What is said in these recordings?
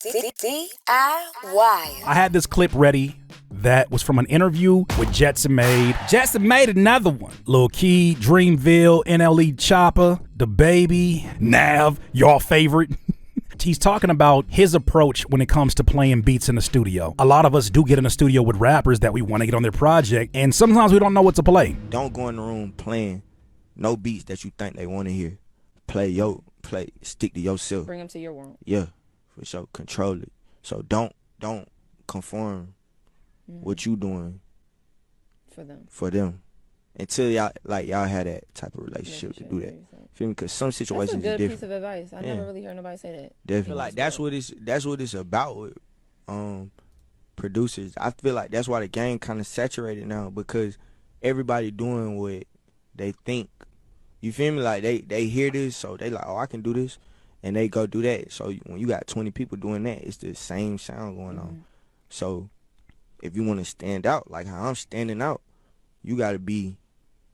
DIY. I had this clip ready that was from an interview with Jetson made. Jetson made another one. Lil Key, Dreamville, NLE Chopper, The Baby, Nav, your favorite. He's talking about his approach when it comes to playing beats in the studio. A lot of us do get in the studio with rappers that we want to get on their project, and sometimes we don't know what to play. Don't go in the room playing no beats that you think they want to hear. Stick to yourself. Bring them to your world. Yeah, for sure. Control it. So don't conform what you doing for them until y'all had that type of relationship to do that. Feel me? Because some situations that's a good is different. Piece of advice. I never really heard nobody say that. Definitely. I feel like that's what it's about with producers. I feel like that's why the game kind of saturated now, because everybody doing what they think. You feel me? Like they hear this, so they like, oh, I can do this, and they go do that. So when you got 20 people doing that, it's the same sound going on. So if you want to stand out, like how I'm standing out, you got to be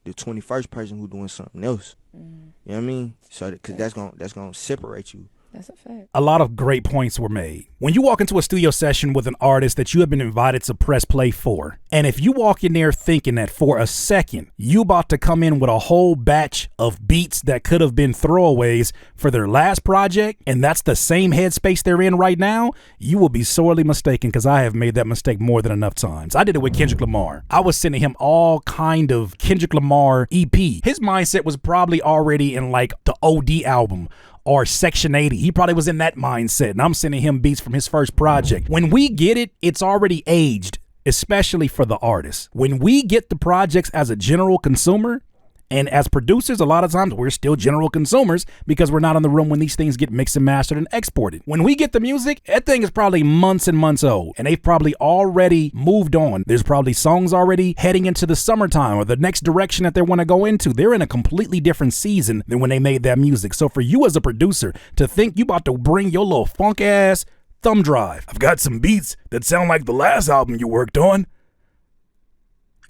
the 21st person who doing something else. You know what I mean? So because that's gonna separate you. That's a fact. A lot of great points were made. When you walk into a studio session with an artist that you have been invited to press play for, and if you walk in there thinking that for a second you about to come in with a whole batch of beats that could have been throwaways for their last project, and that's the same headspace they're in right now, you will be sorely mistaken, because I have made that mistake more than enough times. I did it with Kendrick Lamar. I was sending him all kind of Kendrick Lamar EP. His mindset was probably already in like the OD album or Section 80. He probably was in that mindset, and I'm sending him beats from his first project. When we get it, it's already aged, especially for the artist. When we get the projects as a general consumer, and as producers, a lot of times we're still general consumers because we're not in the room when these things get mixed and mastered and exported. When we get the music, that thing is probably months and months old, and they've probably already moved on. There's probably songs already heading into the summertime or the next direction that they want to go into. They're in a completely different season than when they made that music. So for you as a producer to think you about to bring your little funk ass thumb drive, I've got some beats that sound like the last album you worked on.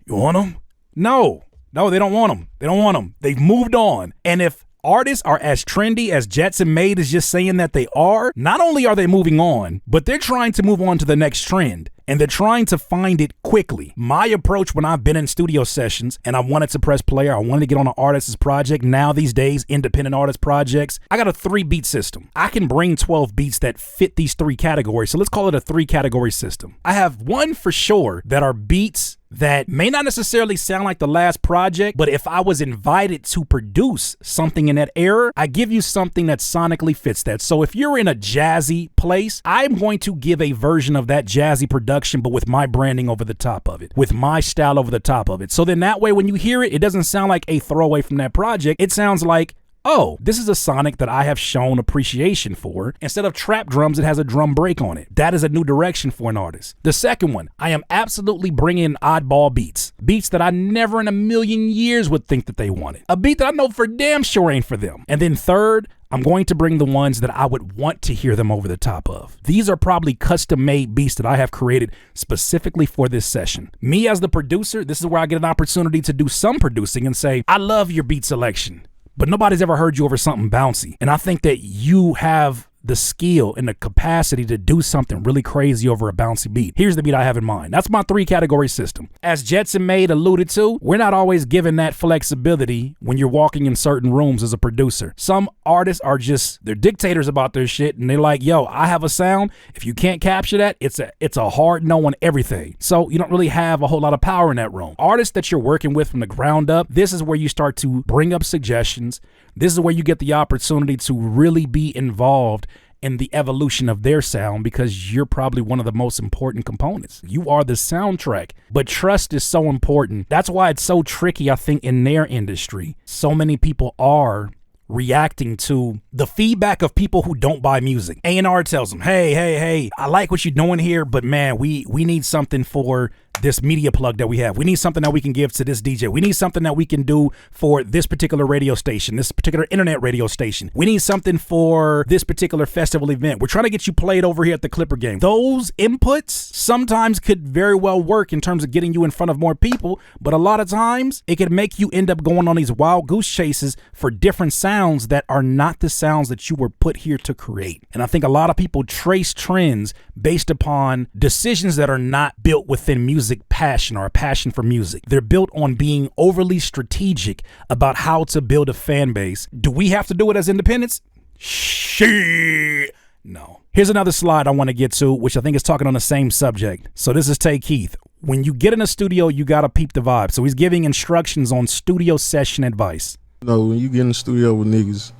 You want them? No, they don't want them. They don't want them. They've moved on. And if artists are as trendy as Jetson Made is just saying that they are, not only are they moving on, but they're trying to move on to the next trend. And they're trying to find it quickly. My approach when I've been in studio sessions and I wanted to press play, or I wanted to get on an artist's project, now these days, independent artist projects, I got a 3-beat system. I can bring 12 beats that fit these 3 categories. So let's call it a 3-category system. I have one for sure that are beats that may not necessarily sound like the last project, but if I was invited to produce something in that era, I give you something that sonically fits that. So if you're in a jazzy place, I'm going to give a version of that jazzy production, but with my branding over the top of it, with my style over the top of it. So then that way, when you hear it, it doesn't sound like a throwaway from that project. It sounds like, oh, this is a sonic that I have shown appreciation for. Instead of trap drums, it has a drum break on it. That is a new direction for an artist. The second one, I am absolutely bringing oddball beats. Beats that I never in a million years would think that they wanted. A beat that I know for damn sure ain't for them. And then third, I'm going to bring the ones that I would want to hear them over the top of. These are probably custom-made beats that I have created specifically for this session. Me as the producer, this is where I get an opportunity to do some producing and say, I love your beat selection, but nobody's ever heard you over something bouncy. And I think that you have the skill and the capacity to do something really crazy over a bouncy beat. Here's the beat I have in mind. That's my 3-category system. As Jetson Made alluded to, we're not always given that flexibility when you're walking in certain rooms as a producer. Some artists are just, they're dictators about their shit, and they're like, yo, I have a sound. If you can't capture that, it's a hard no on everything. So you don't really have a whole lot of power in that room. Artists that you're working with from the ground up, this is where you start to bring up suggestions. This is where you get the opportunity to really be involved in the evolution of their sound, because you're probably one of the most important components. You are the soundtrack. But trust is so important. That's why it's so tricky, I think, in their industry. So many people are reacting to the feedback of people who don't buy music. A&R tells them, hey, I like what you're doing here, but man, we need something for this media plug that we have. We need something that we can give to this DJ. We need something that we can do for this particular radio station, this particular internet radio station. We need something for this particular festival event. We're trying to get you played over here at the Clipper game. Those inputs sometimes could very well work in terms of getting you in front of more people, but a lot of times it could make you end up going on these wild goose chases for different sounds that are not the sounds that you were put here to create. And I think a lot of people trace trends based upon decisions that are not built within music passion or a passion for music. They're built on being overly strategic about how to build a fan base. Do we have to do it as independents? Shit. No. Here's another slide I want to get to, which I think is talking on the same subject. So this is Tay Keith. When you get in a studio, you got to peep the vibe. So he's giving instructions on studio session advice. When you get in the studio with niggas,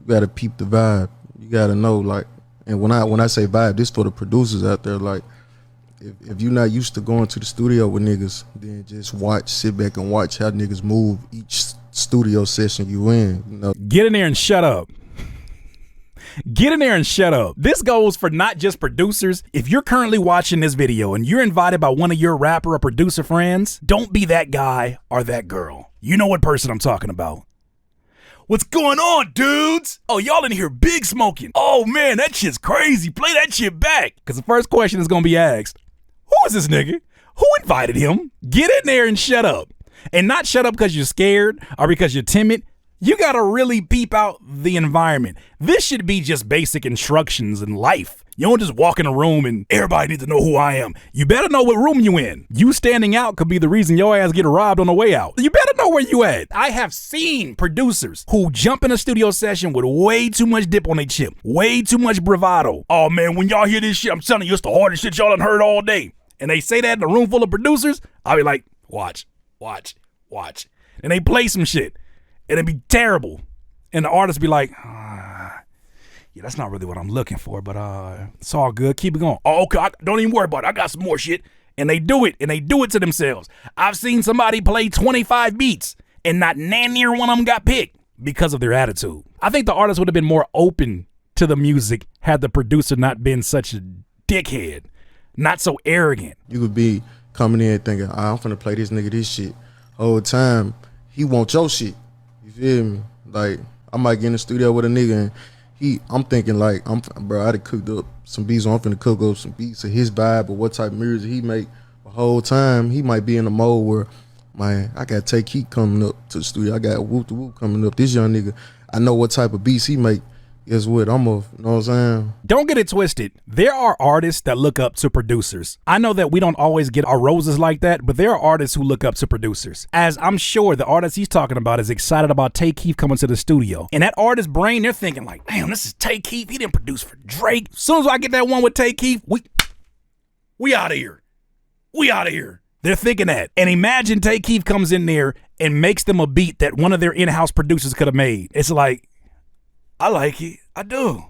you got to peep the vibe. You got to know, like, and when I say vibe, this for the producers out there, like, if you're not used to going to the studio with niggas, then just sit back and watch how niggas move each studio session you in. You know? Get in there and shut up. Get in there and shut up. This goes for not just producers. If you're currently watching this video and you're invited by one of your rapper or producer friends, don't be that guy or that girl. You know what person I'm talking about. What's going on, dudes? Oh, y'all in here big smoking. Oh, man, that shit's crazy. Play that shit back. Because the first question is going to be asked, who is this nigga? Who invited him? Get in there and shut up. And not shut up because you're scared or because you're timid. You got to really peep out the environment. This should be just basic instructions in life. You don't just walk in a room and everybody needs to know who I am. You better know what room you in. You standing out could be the reason your ass get robbed on the way out. You better know where you at. I have seen producers who jump in a studio session with way too much dip on their chip, way too much bravado. Oh man, when y'all hear this shit, I'm telling you, it's the hardest shit y'all done heard all day. And they say that in a room full of producers, I'll be like, watch. And they play some shit. And it'd be terrible. And the artist be like, yeah, that's not really what I'm looking for, but it's all good. Keep it going. Oh, okay, don't even worry about it. I got some more shit. And they do it to themselves. I've seen somebody play 25 beats and not near one of them got picked because of their attitude. I think the artist would have been more open to the music had the producer not been such a dickhead, not so arrogant. You could be coming in thinking, I'm finna play this nigga this shit. Whole time, he want your shit. You feel me? Like, I might get in the studio with a nigga and I'm thinking like, bro, I done cooked up some beats, I'm finna cook up some beats of his vibe or what type of music he make. The whole time, he might be in a mode where, man, I got Tay Keith coming up to the studio. I got Whoop the Whoop coming up. This young nigga, I know what type of beats he make. Guess what? You know what I'm saying? Don't get it twisted. There are artists that look up to producers. I know that we don't always get our roses like that, but there are artists who look up to producers. As I'm sure the artist he's talking about is excited about Tay Keith coming to the studio. In that artist's brain, they're thinking like, damn, this is Tay Keith. He didn't produce for Drake. As soon as I get that one with Tay Keith, we out of here. We out of here. They're thinking that. And imagine Tay Keith comes in there and makes them a beat that one of their in-house producers could have made. It's like, I like it. I do.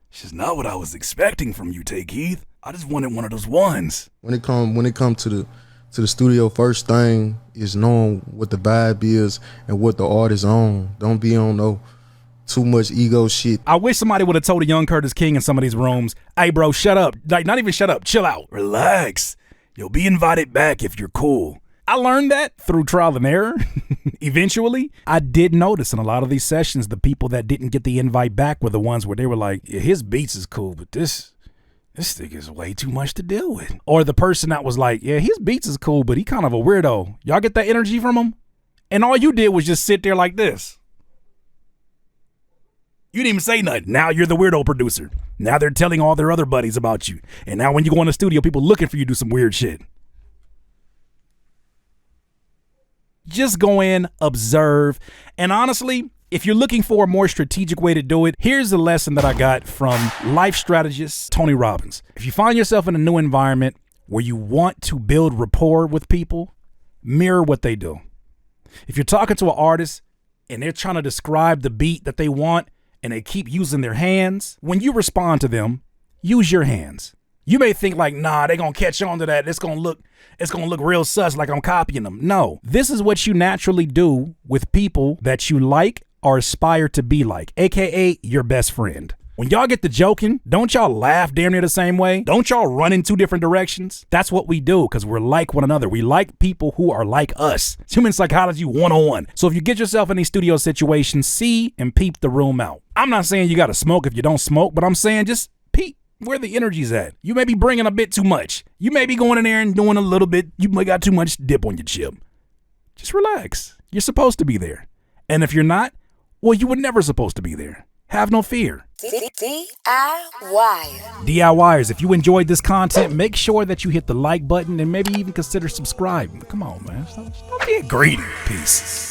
It's just not what I was expecting from you, Tay Keith. I just wanted one of those ones. When it come to the studio, first thing is knowing what the vibe is and what the artist on. Don't be on no too much ego shit. I wish somebody would have told a young Curtis King in some of these rooms, hey bro, shut up. Like, not even shut up, chill out. Relax. You'll be invited back if you're cool. I learned that through trial and error. Eventually, I did notice in a lot of these sessions, the people that didn't get the invite back were the ones where they were like, yeah, his beats is cool, but this thing is way too much to deal with. Or the person that was like, yeah, his beats is cool, but he kind of a weirdo. Y'all get that energy from him? And all you did was just sit there like this. You didn't even say nothing. Now you're the weirdo producer. Now they're telling all their other buddies about you. And now when you go in the studio, people looking for you to do some weird shit. Just go in, observe, and honestly, if you're looking for a more strategic way to do it, here's the lesson that I got from life strategist Tony Robbins. If you find yourself in a new environment where you want to build rapport with people, mirror what they do. If you're talking to an artist and they're trying to describe the beat that they want and they keep using their hands, when you respond to them, use your hands. You may think like, nah, they're going to catch on to that. It's going to look real sus like I'm copying them. No, this is what you naturally do with people that you like or aspire to be like, AKA your best friend. When y'all get to joking, don't y'all laugh damn near the same way? Don't y'all run in two different directions? That's what we do because we're like one another. We like people who are like us. It's human psychology 101. So if you get yourself in these studio situations, see and peep the room out. I'm not saying you got to smoke if you don't smoke, but I'm saying just peep where the energy's at. You may be bringing a bit too much. You may be going in there and doing a little bit. You may got too much dip on your chip. Just relax. You're supposed to be there. And if you're not, well, you were never supposed to be there. Have no fear. DIYers, if you enjoyed this content, make sure that you hit the like button and maybe even consider subscribing. Come on, man. Stop being greedy. Peace.